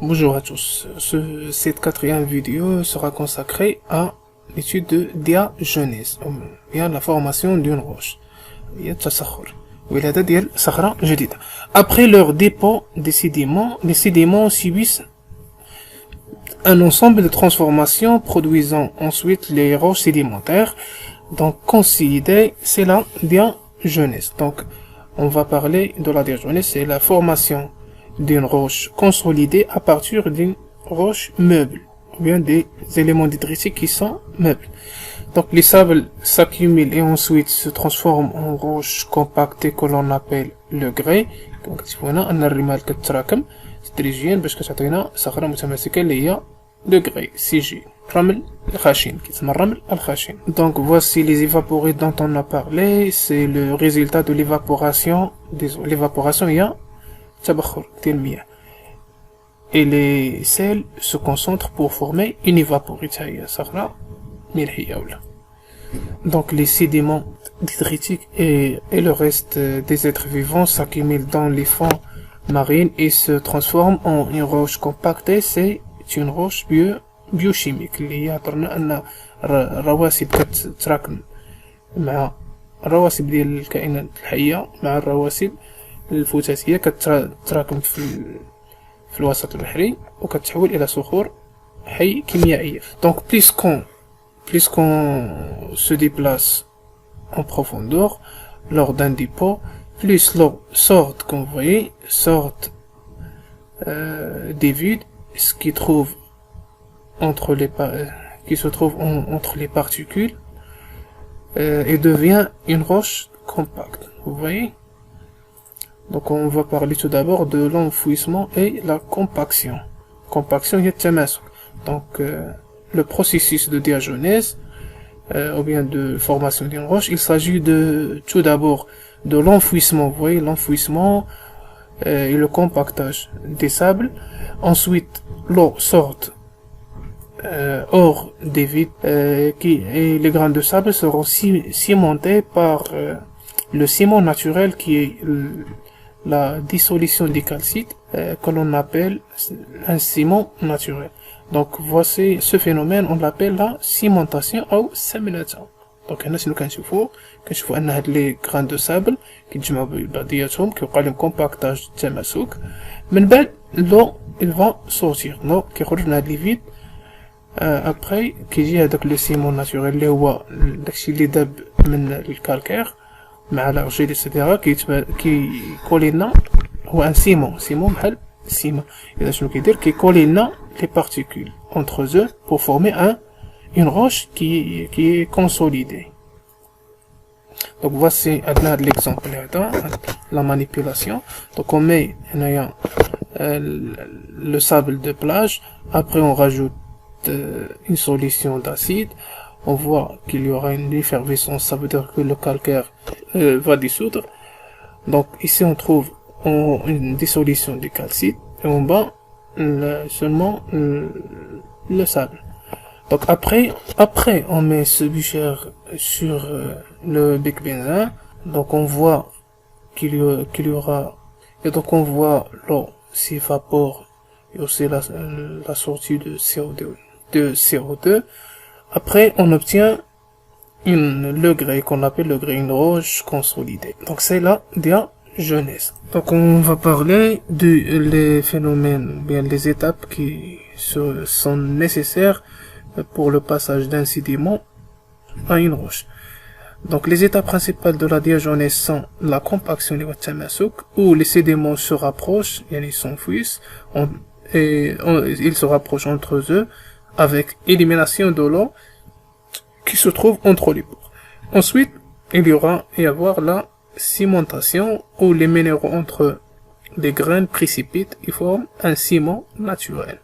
Bonjour à tous. Cette quatrième vidéo sera consacrée à l'étude de diagenèse, ou bien la formation d'une roche. Après leur dépôt des sédiments subissent un ensemble de transformations produisant ensuite les roches sédimentaires. Donc, considérez, c'est la diagenèse. Donc, on va parler de la diagenèse, c'est la formation d'une roche consolidée à partir d'une roche meuble, ou bien des éléments détritique qui sont meubles. Donc, les sables s'accumulent et ensuite se transforment en roche compactée que l'on appelle le grès. Donc, هنا أن الرمال كتتراكم تدريجيا باش كتعطينا صخرة متماسكة اللي هي le grès, CG. رمل الخشن كيتسمى الرمل الخشن. Donc, voici les évaporés dont on a parlé. C'est le résultat de l'évaporation. L'évaporation هي تبخر ديال المياه. Et les sels se concentrent pour former une évaporée تاهي صخرة ملحية ولا. Donc les sédiments détritiques et le reste des êtres vivants s'accumulent dans les fonds marines et se transforment en une roche compactée. C'est une roche biochimique اللي يعطينا أن الرواسب كتتراكم مع الرواسب ديال الكائنات الحية مع الرواسب الفتاتية كتتراكم في الوسط البحري وكتحول إلى صخور حي كيميائية. Donc plus qu'on se déplace en profondeur lors d'un dépôt, plus l'eau sort, comme vous voyez, des vides, ce qui se trouve entre les particules et devient une roche compacte. Vous voyez? Donc on va parler tout d'abord de l'enfouissement et la compaction. Compaction, il y a التماسك. Donc le processus de diagenèse ou bien de formation d'une roche, il s'agit tout d'abord de l'enfouissement, vous voyez, l'enfouissement et le compactage des sables. Ensuite, l'eau sort hors des vides et les grains de sable seront cimentés par le ciment naturel qui est la dissolution des calcites que l'on appelle un ciment naturel. Donc voici ce phénomène, on l'appelle la cimentation ou sémination. Donc هنا شنو كنشوفوا ان هاد لي غران دو سابل كيتجمعوا بعضياتهم كيوقع لهم كومباكتاج التماسك من بعد لو il va sortir لو كيخرج من هاد لي فيد ابري كيجي هذاك لو سيمون ناتوريل اللي هو داكشي اللي داب من الكالكير مع الارجيل اكسيتيرا كيكولي لنا هو ان سيمون بحال السيما. اذا شنو كيدير كيكولي لنا les particules entre eux pour former une roche qui est consolidée. Donc voici l'exemple là, la manipulation. Donc on met le sable de plage, après on rajoute une solution d'acide, on voit qu'il y aura une effervescence, ça veut dire que le calcaire va dissoudre. Donc ici on trouve une dissolution du calcite et en bas seulement le sable. Donc après on met ce bûcher sur le bec benzène. Donc on voit qu'il y aura et donc on voit l'eau s'évapore et aussi la sortie de CO2. Après on obtient le grès qu'on appelle le grès, une roche consolidée. Donc c'est la diagenèse. Donc on va parler les phénomènes, bien les étapes qui sont nécessaires pour le passage d'un sédiment à une roche. Donc les étapes principales de la diagenèse sont la compaction du tamasuk, où les sédiments se rapprochent, ils s'enfouissent et ils se rapprochent entre eux avec élimination de l'eau qui se trouve entre les pores. Ensuite, il y avoir la cimentation où les minéraux entre les graines précipitent et forment un ciment naturel.